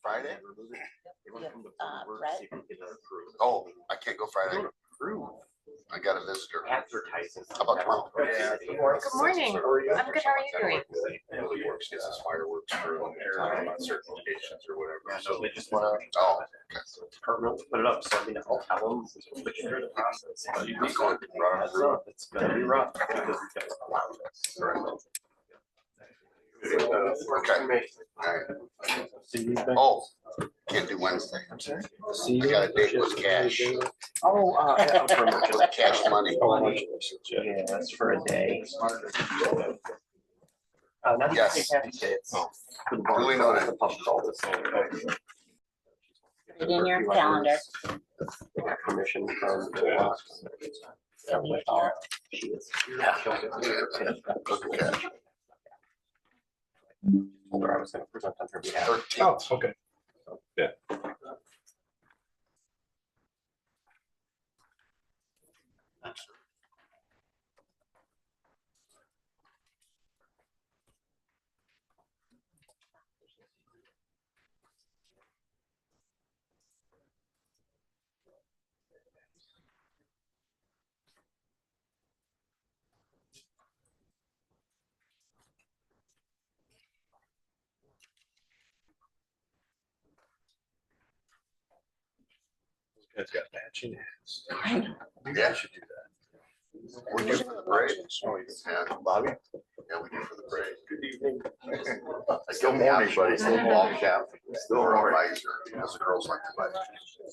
Friday? Brett? Oh, I can't go Friday. I got a visitor. How about tomorrow? Good morning. I'm good. How are you doing? Works gets his fireworks for on certain locations or whatever. So they just want to permanently put it up. So I mean, I'll tell them which through the process. But It's going to be rough. it's going to be rough because we've got a lot of this. Okay. All right. Oh, can't do Wednesday. I got a date with cash. Oh, Cash money. yeah, that's for a day. Not Yes. It's Duly noted. the pub call this. Put it in your calendar. They got permission from the So we all. she is. Yeah. I was going to present on her behalf. 13th. Okay. It's got matching hats. I know. Yeah, should do that. We're due for the parade. Yeah, Bobby? Yeah, we do for the parade. Good evening. Still morning, buddy. Still ball cap. Still all riser. Because the girls like to buy.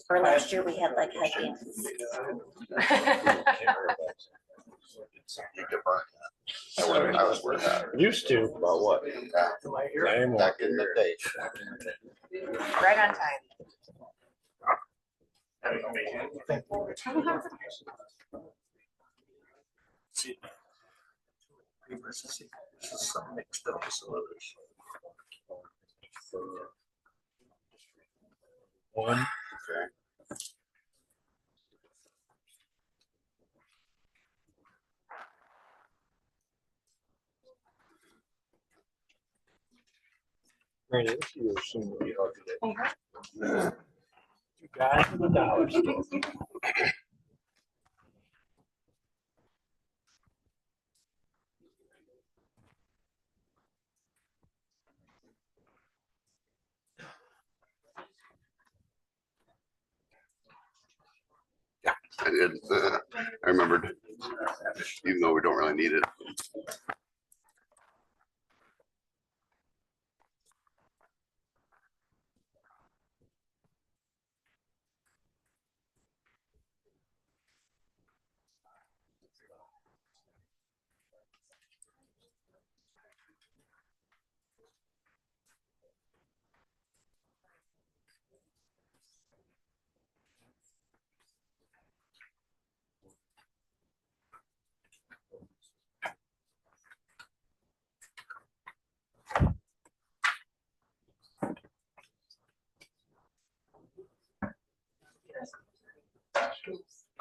For last year, we had like high dances. You could burn that. I was worth that. Used to. About what? Same Back in the day. Right on time. Some mixed up with some others. One. Okay. Randy, this year soon will be hard today. You guys in the dollar store. I did. I remembered. Even though we don't really need it.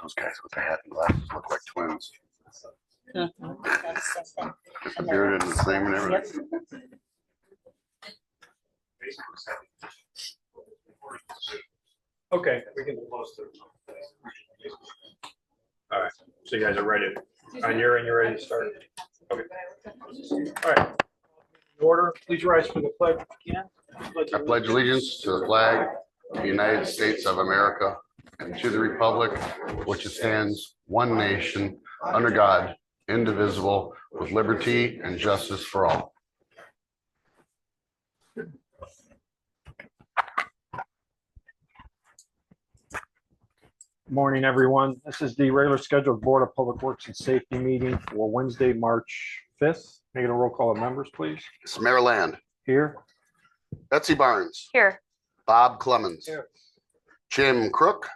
Those guys with the hat and glasses look like twins. That's the same thing. Just the beard and the same and everything. Okay, we can close to. All right, so you guys are ready. On your end, you're ready to start. Okay. All right. In order, please rise for the pledge if you can. I pledge allegiance to the flag of the United States of America and to the republic which stands one nation under God, indivisible, with liberty and justice for all. Morning, everyone. This is the regular scheduled Board of Public Works and Safety meeting for Wednesday, March 5th. Make it a roll call of members, please. It's Mayor Land, Here. Betsy Barnes, Here. Bob Clemens, Here. Jim Crook,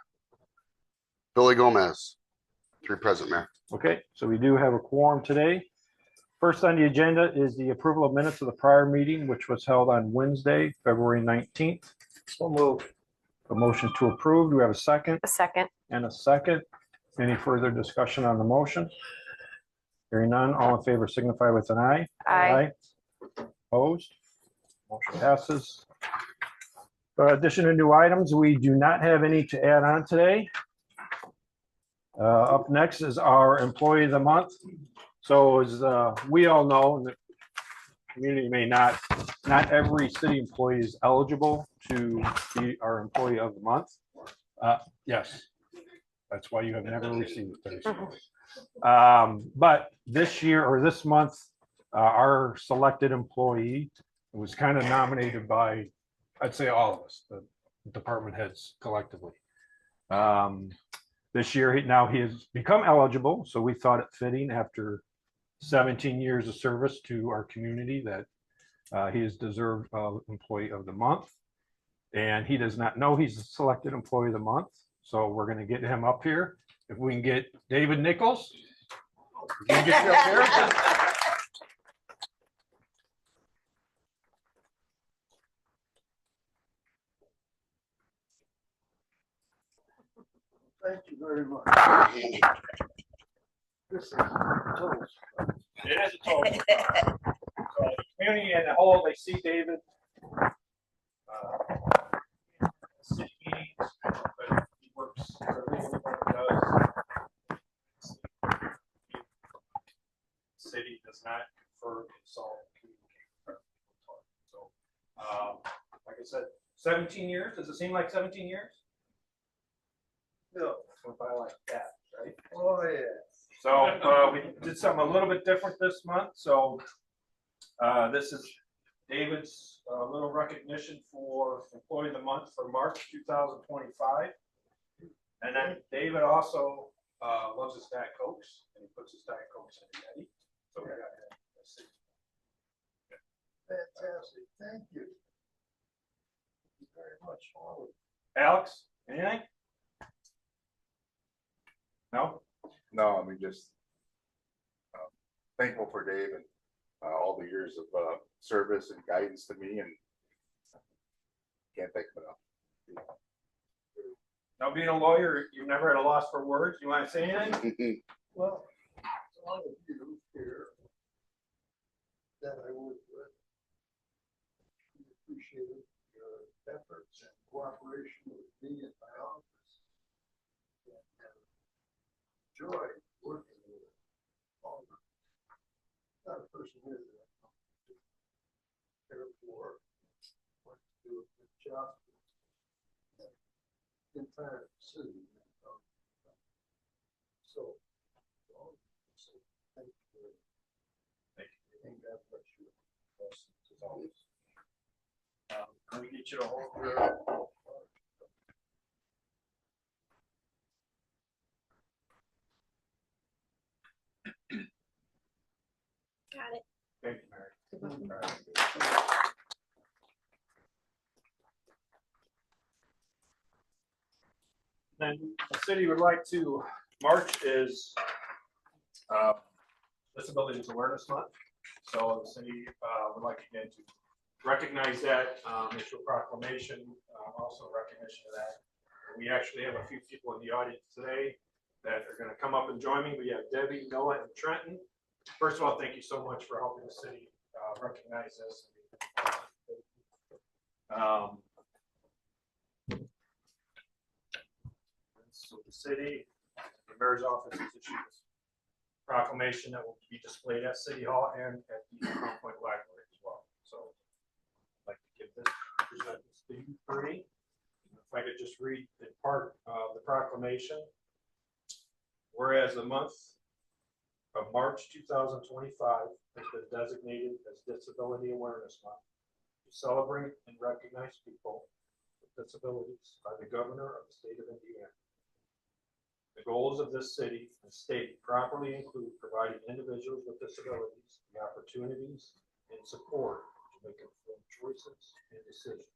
Billy Gomez. 3 present, Mayor. Okay, so we do have a quorum today. First on the agenda is the approval of minutes of the prior meeting, which was held on Wednesday, February 19th. So move. A motion to approve. Do we have a second? A second. And a second. Any further discussion on the motion? Hearing none, all in favor signify with an aye. Aye. Opposed? Motion passes. Addition of new items, we do not have any to add on today. Up next is our employee of the month. So as we all know, and the community may not every city employee is eligible to be our employee of the month. Yes, that's why you have never received those. But this year or this month, our selected employee was kind of nominated by, I'd say all of us, the department heads collectively. This year, now he has become eligible, so we thought it fitting after 17 years of service to our community that he is deserved employee of the month. And he does not know he's a selected employee of the month, so we're going to get him up here. If we can get David Nichols. We can get you up here. Thank you very much. This is toast. It is a total. So the community and the whole, they see David. City meetings, but he works for a legal department does. City does not confer, consult, communicate. So, like I said, 17 years. Does it seem like 17 years? No. Went by like that, right? Oh, yeah. So we did something a little bit different this month. So this is David's little recognition for Employee of the Month for March 2025. And then David also loves his Diet Cokes, and he puts his Diet Cokes in the Yeti. So we got him. Fantastic. Thank you. Thank you very much. All Alex, anything? No? No, I mean, just thankful for Dave and all the years of service and guidance to me, and can't thank him enough. Now, being a lawyer, you've never had a loss for words. You want to say anything? Well, all of you here that I work with, we appreciate your efforts and cooperation with me and my office. And enjoy working with all of you. Not a person here that I come to care for, want to do a good job. In time, city. So, thank you. Thank you. And God bless you. Blessings as always. Can we get you to hold? Got it. Thank you, Mary. Then the city would like to, March is Disabilities Awareness Month. So the city would like again to recognize that, issue a proclamation, also recognition of that. We actually have a few people in the audience today that are going to come up and join me. We have Debbie, Noah, and Trenton. First of all, thank you so much for helping the city recognize this. So the city, the mayor's office has issued this proclamation that will be displayed at City Hall and at the Crown Point Library as well. So I'd like to give this, present this to you three. If I could just read the part of the proclamation. Whereas the month of March 2025 has been designated as Disability Awareness Month to celebrate and recognize people with disabilities by the governor of the state of Indiana. The goals of this city and state properly include providing individuals with disabilities the opportunities and support to make informed choices and decisions.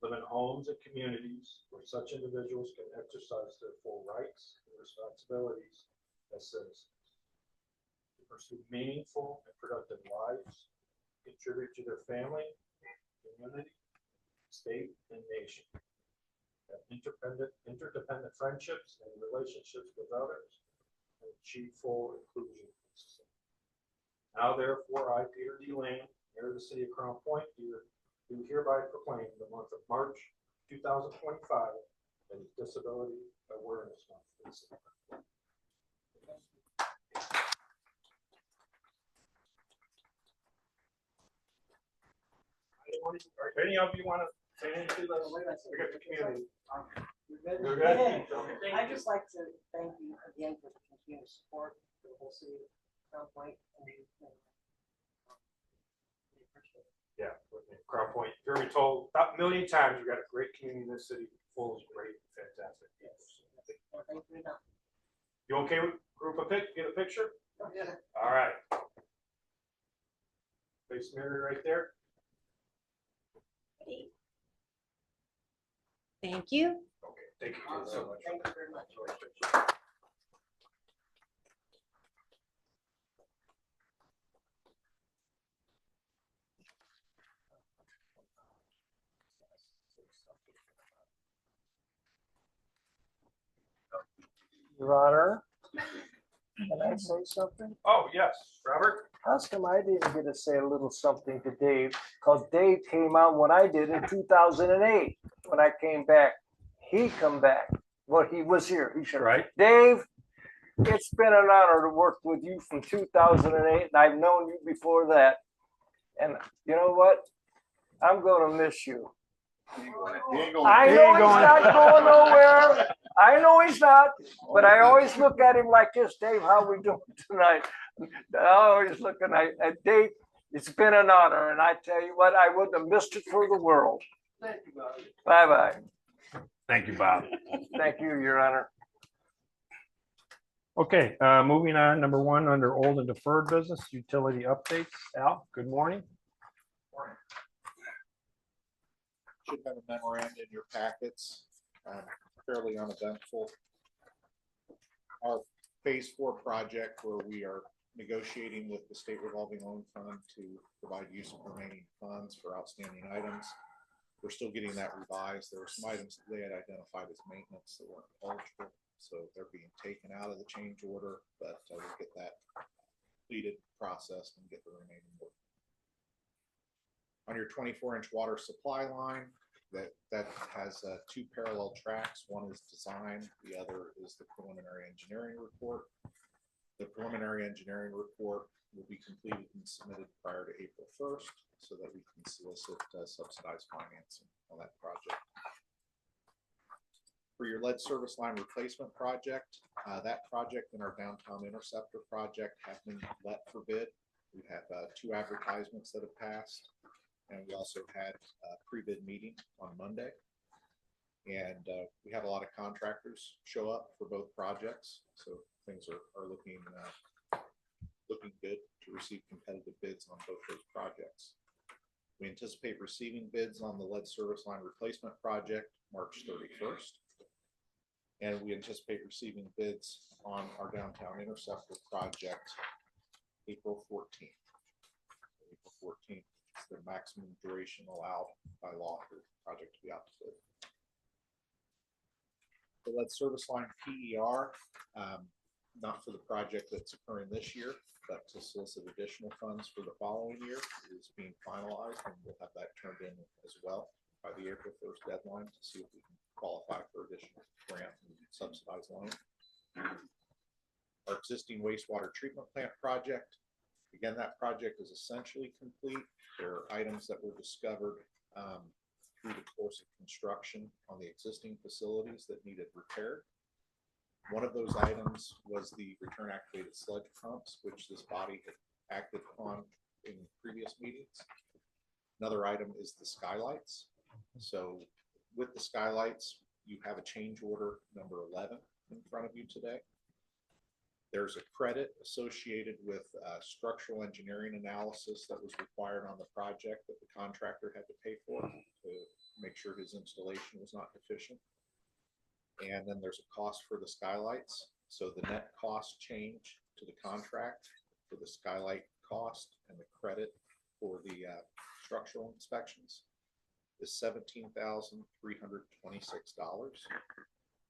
Live in homes and communities where such individuals can exercise their full rights and responsibilities as citizens. To pursue meaningful and productive lives, contribute to their family, community, state, and nation. have interdependent friendships and relationships with others, and achieve full inclusion. Now therefore, I, Peter D. Lane, Mayor of the City of Crown Point, do hereby proclaim the month of March 2025 as Disability Awareness Month in the city. Any of you want to say anything to us? We got the community. Go ahead. I'd just like to thank you again for the continued support for the whole city of Crown Point. Yeah, Crown Point, you're gonna be told about a million times, we've got a great community in this city, full of great, fantastic people. Well, thank you enough. You okay with group of get a picture? Yeah. All right. Face Mary right there. Thank you. Okay, thank you so much. Thank you very much. Your Honor, can I say something? Oh, yes, Robert? How come I didn't get to say a little something to Dave? Because Dave came out when I did in 2008, when I came back. He come back. Well, he was here. He said, Right. Dave, it's been an honor to work with you from 2008, and I've known you before that. And you know what? I'm going to miss you. He ain't going. I know he's not going nowhere. I know he's not, but I always look at him like this, Dave, how we doing tonight? I always looking at Dave. It's been an honor, and I tell you what, I wouldn't have missed it for the world. Thank you, Bobby. Bye-bye. Thank you, Bob. Thank you, Your Honor. Okay, moving on, number one, under old and deferred business, utility updates. Al, good morning. Should have a memorandum in your packets, fairly uneventful. Our phase 4 project, where we are negotiating with the state revolving loan fund to provide use of remaining funds for outstanding items. We're still getting that revised. There were some items that they had identified as maintenance that weren't eligible, so they're being taken out of the change order, but we'll get that completed, processed, and get the remaining work. On your 24-inch water supply line, that has 2 parallel tracks. One is design, the other is the preliminary engineering report. The preliminary engineering report will be completed and submitted prior to April 1st so that we can solicit subsidized financing on that project. For your lead service line replacement project, that project and our downtown interceptor project have been let for bid. We have 2 advertisements that have passed. And we also had a pre-bid meeting on Monday. And we had a lot of contractors show up for both projects. So things are looking good to receive competitive bids on both those projects. We anticipate receiving bids on the lead service line replacement project March 31st. And we anticipate receiving bids on our downtown interceptor project April 14th. April 14th. The maximum duration allowed by law for the project to be out to bid. The lead service line PER, not for the project that's occurring this year, but to solicit additional funds for the following year, is being finalized, and we'll have that turned in as well by the April 1st deadline to see if we can qualify for additional grant and subsidized loan. Our existing wastewater treatment plant project, again, that project is essentially complete. There are items that were discovered through the course of construction on the existing facilities that needed repaired. One of those items was the return activated sludge pumps, which this body had acted upon in previous meetings. Another item is the skylights. So with the skylights, you have a change order number 11 in front of you today. There's a credit associated with structural engineering analysis that was required on the project that the contractor had to pay for to make sure his installation was not deficient. And then there's a cost for the skylights. So the net cost change to the contract for the skylight cost and the credit for the structural inspections is $17,326.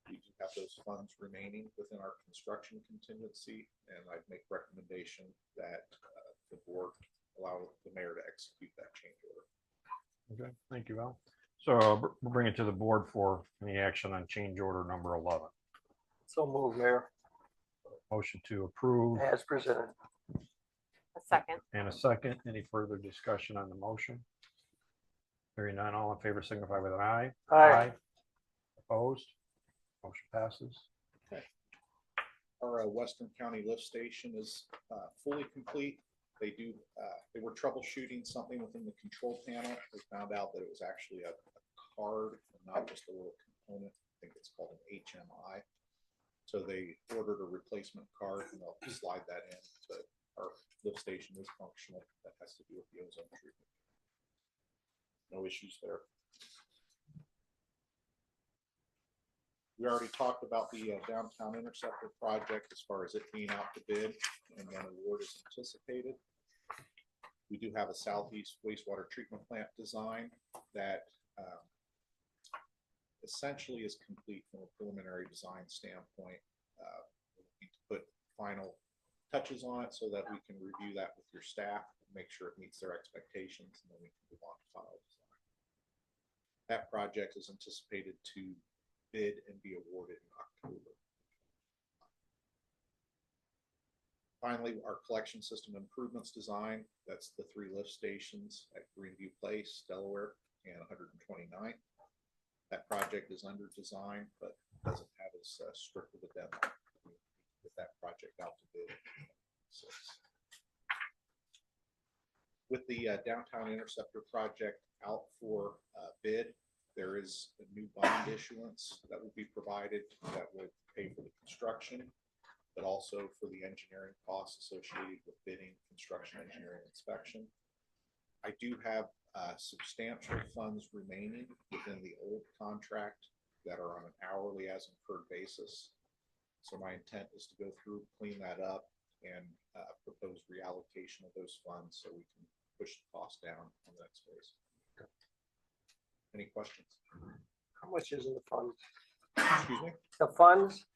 We do have those funds remaining within our construction contingency, and I'd make recommendation that the board allow the mayor to execute that change order. Okay, thank you, Al. So we'll bring it to the board for any action on change order number 11. So move, Mayor, Motion to approve as presented. A second. and a second. Any further discussion on the motion? Hearing none, all in favor signify with an eye. Aye. Opposed? Motion passes. Our Western County lift station is fully complete. They were troubleshooting something within the control panel. They found out that it was actually a card and not just a little component. I think it's called an HMI. So they ordered a replacement card and they'll slide that in. But our lift station is functional. That has to do with the ozone treatment. No issues there. We already talked about the downtown interceptor project as far as it being out to bid and when award is anticipated. We do have a southeast wastewater treatment plant design that essentially is complete from a preliminary design standpoint. We need to put final touches on it so that we can review that with your staff and make sure it meets their expectations, and then we can move on to final design. That project is anticipated to bid and be awarded in October. Finally, our collection system improvements design, that's the 3 lift stations at Greenview Place, Delaware, and 129th. That project is under design, but doesn't have as strict of a deadline. Get that project out to bid. With the downtown interceptor project out for bid, there is a new bond issuance that will be provided that would pay for the construction, but also for the engineering costs associated with bidding, construction, engineering, inspection. I do have substantial funds remaining within the old contract that are on an hourly as incurred basis. So my intent is to go through, clean that up, and propose reallocation of those funds so we can push the cost down on the next phase. Any questions? How much is in the funds? Excuse me? The funds?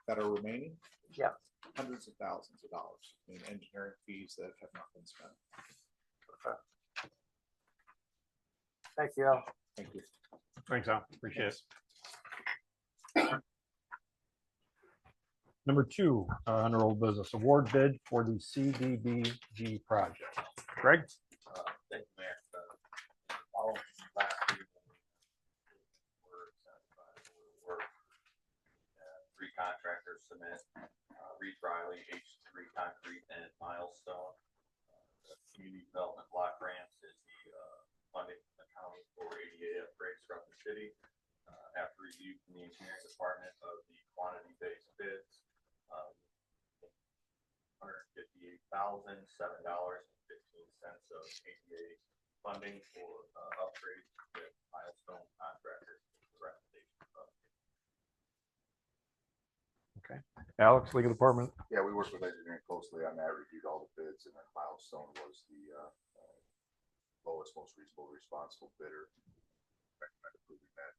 That are remaining? Yeah. Hundreds of thousands of dollars in engineering fees that have not been spent. Thank you, Al. Thank you. Thanks, Al. Appreciate it. Number 2, under old business, award bid for the CDBG project. Greg? Thank you, Mayor. Following last year, we're satisfied with the work. 3 contractors submit, Reed Riley, H3 Concrete, and Milestone. The Community Development Block Grants is the funding accounting for ADA upgrades throughout the city. After review from the engineering department of the quantity-based bids, $158,007.15 of ADA funding for upgrades with Milestone contractors. Okay. Alex, legal department. Yeah, we worked with engineering closely on that, reviewed all the bids, and then Milestone was the lowest, most reasonable, responsible bidder. Recommend approving that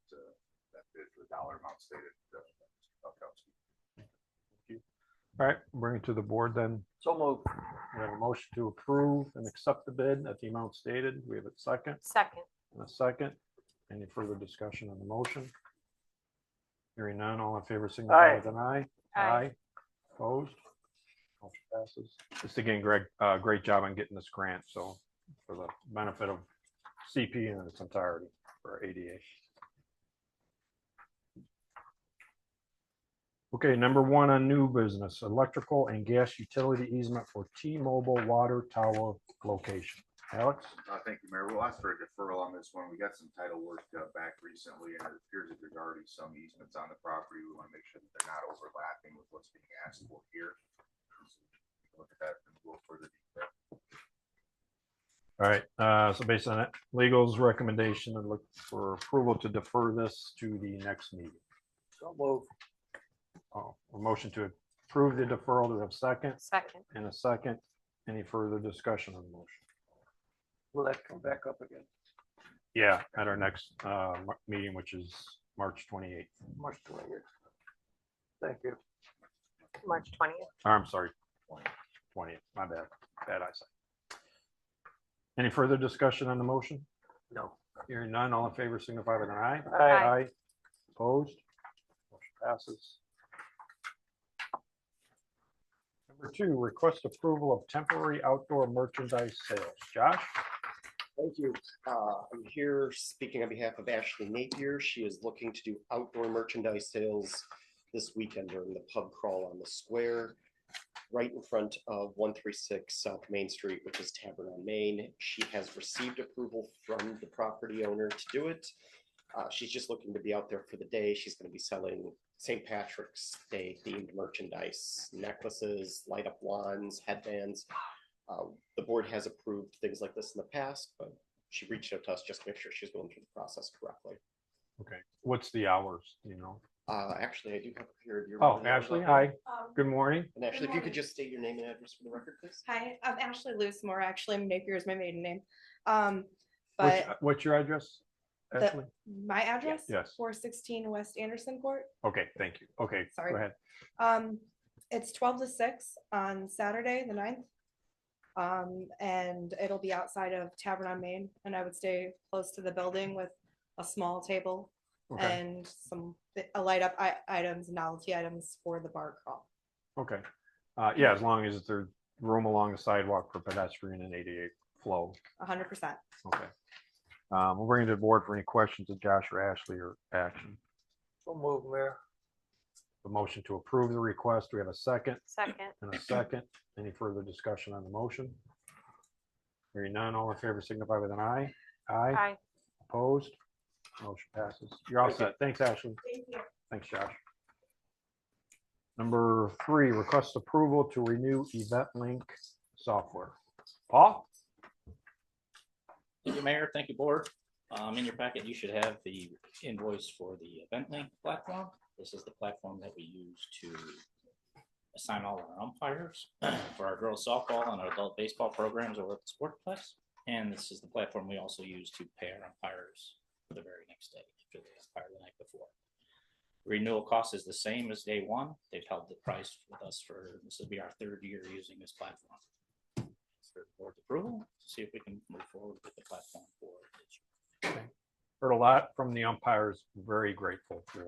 bid for the dollar amount stated. All right, bring it to the board then. So moved. We have a motion to approve and accept the bid at the amount stated. We have a second Second. and a second. Any further discussion on the motion? Hearing none, all in favor, signify with an eye. Aye. Opposed? Motion passes. Just again, Greg, great job on getting this grant. So for the benefit of CP in its entirety for ADA. Okay, number 1 on new business, electrical and gas utility easement for T-Mobile water tower location. Alex? Thank you, Mayor. We'll ask for a deferral on this one. We got some title work back recently, and it appears that there's already some easements on the property. We want to make sure that they're not overlapping with what's being asked for here. Look at that and go further detail. All right, so based on that, legal's recommendation and look for approval to defer this to the next meeting. So moved. A motion to approve the deferral. Do we have a second? Second. And a second. Any further discussion on the motion? Will that come back up again? Yeah, at our next meeting, which is March 28th. March 20th. Thank you. March 20th. I'm sorry, 20th. My bad. Bad eyesight. Any further discussion on the motion? No. Hearing none, all in favor signify with an eye. Aye. Opposed? Motion passes. Number 2, request approval of temporary outdoor merchandise sales. Josh? Thank you. I'm here speaking on behalf of Ashley Napier. She is looking to do outdoor merchandise sales this weekend during the pub crawl on the square, right in front of 136 South Main Street, which is Tavern on Main. She has received approval from the property owner to do it. She's just looking to be out there for the day. She's going to be selling St. Patrick's Day themed merchandise, necklaces, light up wands, headbands. The board has approved things like this in the past, but she reached out to us just to make sure she's going through the process correctly. Okay. What's the hours, you know? Actually, I do have here. Oh, Ashley, hi. Good morning. And Ashley, if you could just state your name and address for the record, please. Hi, I'm Ashley Loosemore. Actually, Napier is my maiden name. What's your address, Ashley? My address? Yes. 416 West Anderson Court. Okay, thank you. Okay, Sorry. go ahead. It's 12 to 6 on Saturday, the 9th. And it'll be outside of Tavern on Main, and I would stay close to the building with a small table Okay, and some light up items, novelty items for the bar crawl. okay. Yeah, as long as there's room along the sidewalk for pedestrian and 88 flow. 100%. Okay. We'll bring it to the board for any questions of Josh or Ashley or action. So move, Mayor. The motion to approve the request. We have a second Second. and a second. Any further discussion on the motion? Hearing none, all in favor signify with an eye. Aye. Aye. Opposed? Motion passes. You're all set. Thanks, Ashley. Thank you. Thanks, Josh. Number 3, request approval to renew EventLink software. Paul? Thank you, Mayor. Thank you, Board. In your packet, you should have the invoice for the EventLink platform. This is the platform that we use to assign all our umpires for our girls softball and our adult baseball programs over at the Sportsplex. And this is the platform we also use to pay our umpires for the very next day, after they umpire the night before. Renewal cost is the same as day one. They've held the price with us this will be our 3rd year using this platform. For the board's approval, to see if we can move forward with the platform for this year. Heard a lot from the umpires. Very grateful for, as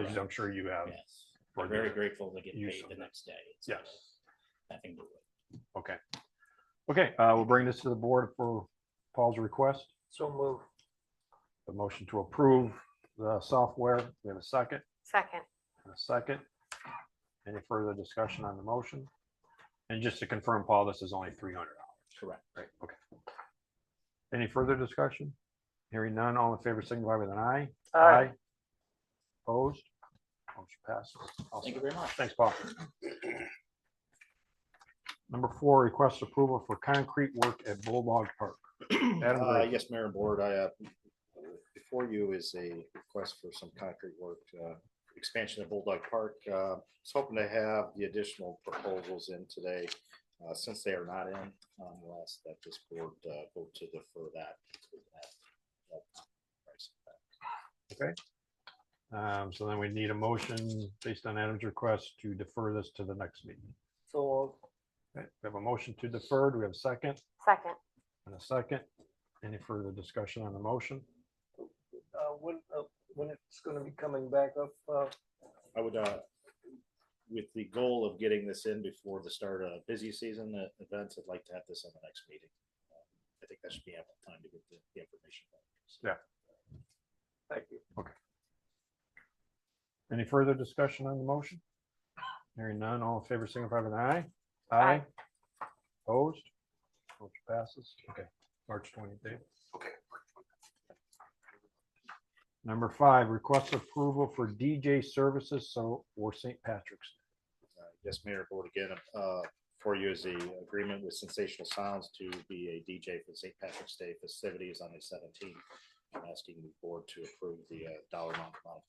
Correct. I'm sure you have. Yes, we're very grateful to get use paid of the it. next day. It's Yes. nothing to it. Okay. Okay, we'll bring this to the board for Paul's request. So move. The motion to approve the software. We have a second Second. and a second. Any further discussion on the motion? And just to confirm, Paul, this is only $300. Correct. Right, okay. Any further discussion? Hearing none, all in favor signify with an eye. Aye. Opposed? Motion passes. All Thank you set. very much. Thanks, Paul. Number 4, request approval for concrete work at Bulldog Park. Adam Gray. Yes, Mayor and Board, before you is a request for some concrete work, expansion of Bulldog Park. Was hoping to have the additional proposals in today. Since they are not in, we'll ask that this board vote to defer that. Okay. So then we need a motion based on Adam's request to defer this to the next meeting. So Okay, we have a motion to defer. Do we have a second Second. and a second? Any further discussion on the motion? when it's going to be coming back up, I would, with the goal of getting this in before the start of busy season events, I'd like to have this on the next meeting. I think that should be ample time to get the information. Yeah. thank you. Any further discussion on the motion? Hearing none, all in favor signify with an eye. Aye. Opposed? Motion passes. Okay, March 20th. Okay. Number 5, request approval for DJ services for St. Patrick's. Yes, Mayor, Board, again, for you is the agreement with Sensational Sounds to be a DJ for St. Patrick's Day festivities on the 17th. I'm asking the board to approve the dollar amount of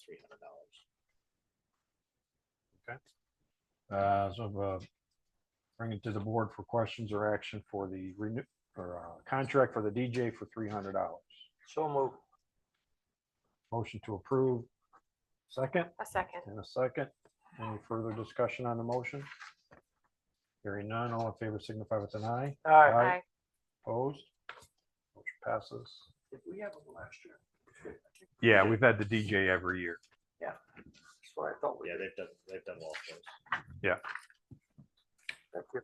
$300. Okay. So bring it to the board for questions or action for the contract for the DJ for $300. So move. Motion to approve. Second A second. and a second. Any further discussion on the motion? Hearing none, all in favor signify with an eye. All right. Aye. Opposed? Motion passes. Did we have them last year? Yeah, we've had the DJ every year. That's what I thought. Yeah, they've done well for us. Thank you.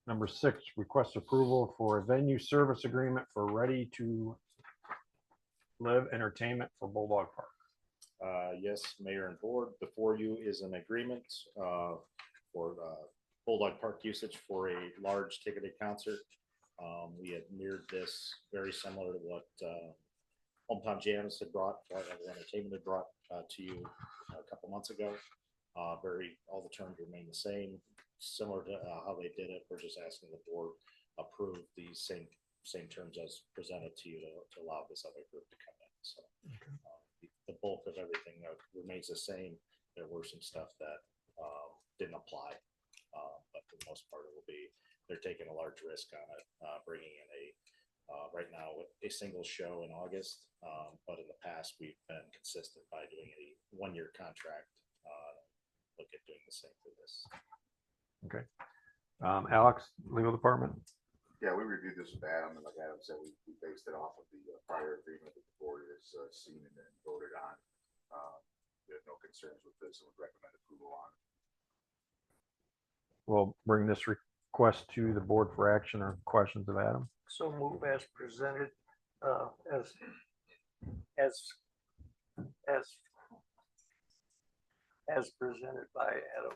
Number 6, request approval for a venue service agreement for Ready to Live Entertainment for Bulldog Park. Yes, Mayor and Board, before you is an agreement for Bulldog Park usage for a large ticketed concert. We had mirrored this very similar to what Hometown Jams had brought, Entertainment had brought to you a couple months ago. All the terms remain the same, similar to how they did it. We're just asking the board approve the same terms as presented to you to allow this other group to come in. So the bulk of everything remains the same. There were some stuff that didn't apply, but for the most part, it will be, they're taking a large risk on it, bringing in right now a single show in August. But in the past, we've been consistent by doing a 1-year contract. Look at doing the same for this. Okay. Alex, legal department. Yeah, we reviewed this with Adam, and like Adam said, we based it off of the prior agreement that the board has seen and then voted on. We have no concerns with this and would recommend approval on it. We'll bring this request to the board for action or questions of Adam. So move as presented, as presented by Adam.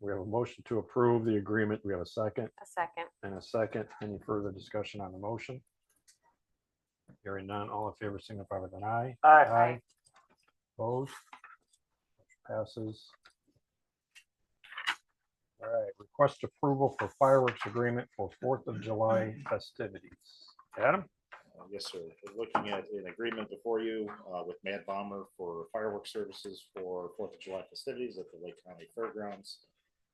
We have a motion to approve the agreement. We have a second A second. and a second. Any further discussion on the motion? Hearing none, all in favor signify with an eye. Aye. Opposed? Motion passes. All right, request approval for fireworks agreement for 4th of July festivities. Adam? Yes, sir. We're looking at an agreement before you with Mad Bomber for fireworks services for 4th of July festivities at the Lake County Fairgrounds.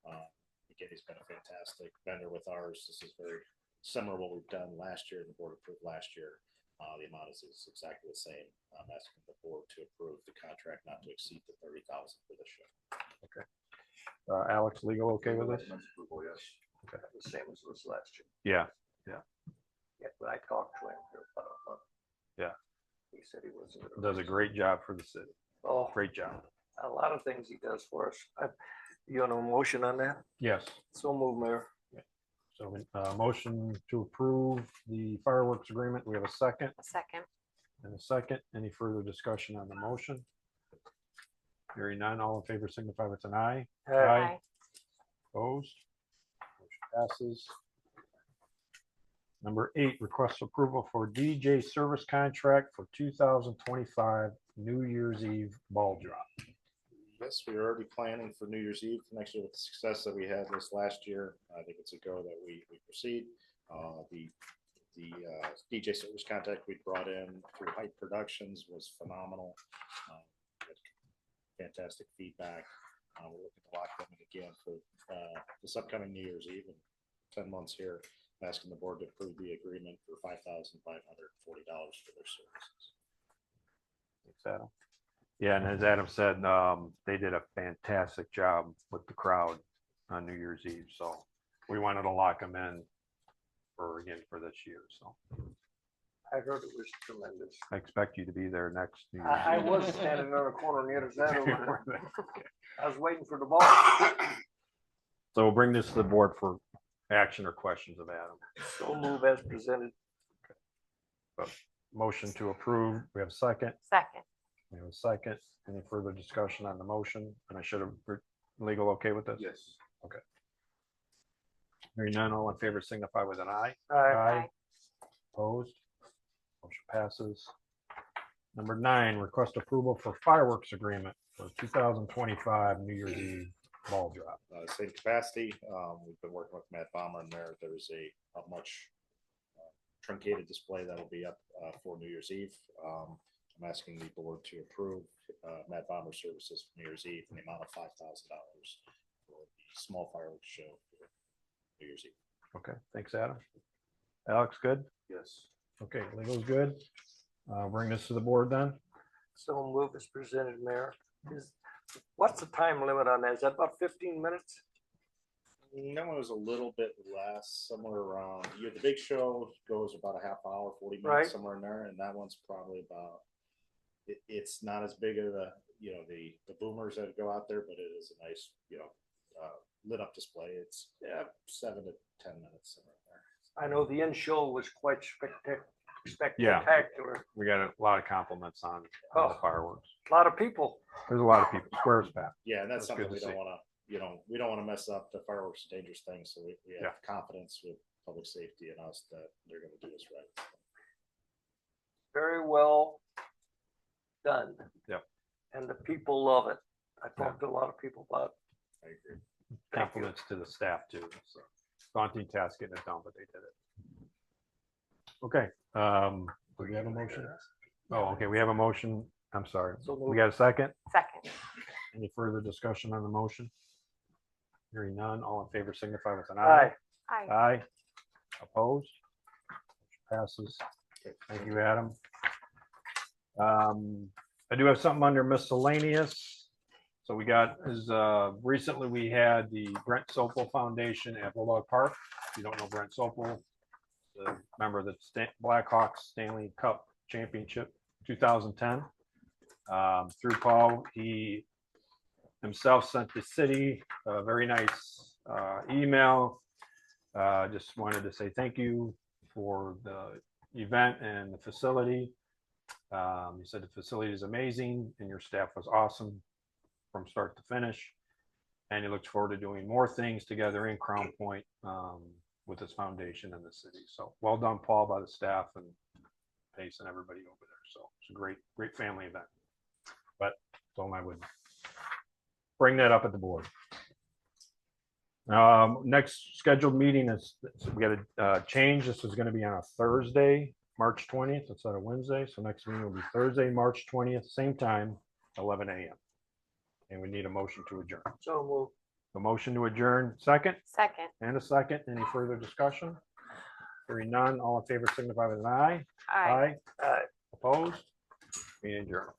Again, he's been a fantastic vendor with ours. This is very similar to what we've done last year, the board approved last year. The amount is exactly the same. I'm asking the board to approve the contract not to exceed the $30,000 for the show. Okay. Alex, legal okay with this? Recommend approval, yes. Okay. The same as was last year. Yeah, Yeah, but I talked to him for about a month. Yeah. He said he wasn't. does a great job for the city. Oh, Great job. a lot of things he does for us. You want a motion on that? Yes. So move, Mayor. So, motion to approve the fireworks agreement. We have a second A second. and a second. Any further discussion on the motion? Hearing none, all in favor signify with an eye. Aye. Opposed? Motion passes. Number 8, request approval for DJ service contract for 2025 New Year's Eve ball drop. Yes, we are already planning for New Year's Eve next year with the success that we had this last year. I think it's a go that we proceed. The DJ service contact we brought in through Hype Productions was phenomenal. Fantastic feedback. We're looking to lock them in again for this upcoming New Year's Eve in 10 months here. I'm asking the board to approve the agreement for $5,540 for their services. Thanks, Adam. Yeah, and as Adam said, they did a fantastic job with the crowd on New Year's Eve. So we wanted to lock them in for this year. So I heard it was tremendous. I expect you to be there next New Year's I Eve. was standing on the corner on the other side of it. I was waiting for the ball. So we'll bring this to the board for action or questions of Adam. So move as presented. Motion to approve. We have a second. Second. We have a second. Any further discussion on the motion? And I should have legal okay with this? Yes. Okay. Hearing none, all in favor signify with an eye. Aye. Opposed? Motion passes. Number 9, request approval for fireworks agreement for 2025 New Year's Eve ball drop. Same capacity. We've been working with Matt Bomber in there. There's a much truncated display that'll be up for New Year's Eve. I'm asking the board to approve Matt Bomber services for New Year's Eve in the amount of $5,000 for the small fireworks show for New Year's Eve. Okay, thanks, Adam. Alex, good? Yes. Okay, legal's good. Bring this to the board then. So move is presented, Mayor. What's the time limit on that? Is that about 15 minutes? No, it was a little bit less, somewhere around, the big show goes about a half hour, 40 Right. minutes, somewhere in there, and that one's probably about, it's not as big of the, the boomers that go out there, but it is a nice, lit up display. It's 7 to 10 minutes somewhere in there. I know the end show was quite Yeah. spectacular. We got a lot of compliments on the fireworks. A lot of people. There's a lot of people. Squares packed. Yeah, and that's That's good something we to don't see. want to, we don't want to mess up. The fireworks are a dangerous thing, so we have confidence with public safety and us that they're going to do this right. Very well done. Yep. And the people love it. I talked to a lot of people about I agree. Compliments to the staff too. So daunting task getting it done, but they did it. Okay, do we have a motion? Oh, okay, we have a motion. I'm sorry. So We got a second? Second. Any further discussion on the motion? Hearing none, all in favor signify with an Aye. aye. Aye. Aye. Opposed? Passes. Thank you, Adam. I do have something under miscellaneous. So we got, recently we had the Brent Sopel Foundation at Bulldog Park. If you don't know Brent Sopel, the member of the Blackhawks Stanley Cup Championship 2010. Through Paul, he himself sent the city a very nice email. Just wanted to say thank you for the event and the facility. He said the facility is amazing and your staff was awesome from start to finish. And he looks forward to doing more things together in Crown Point with this foundation and the city. So well done, Paul, by the staff and Pace and everybody over there. So it's a great, great family event. But told him I would bring that up at the board. Next scheduled meeting is, we got a change. This is going to be on a Thursday, March 20th, instead of Wednesday. So next meeting will be Thursday, March 20th, same time, 11 a.m. And we need a motion to adjourn. So move. A motion to adjourn, second, Second. and a second. Any further discussion? Hearing none, all in favor signify with an aye. Aye. Opposed? Meeting adjourned.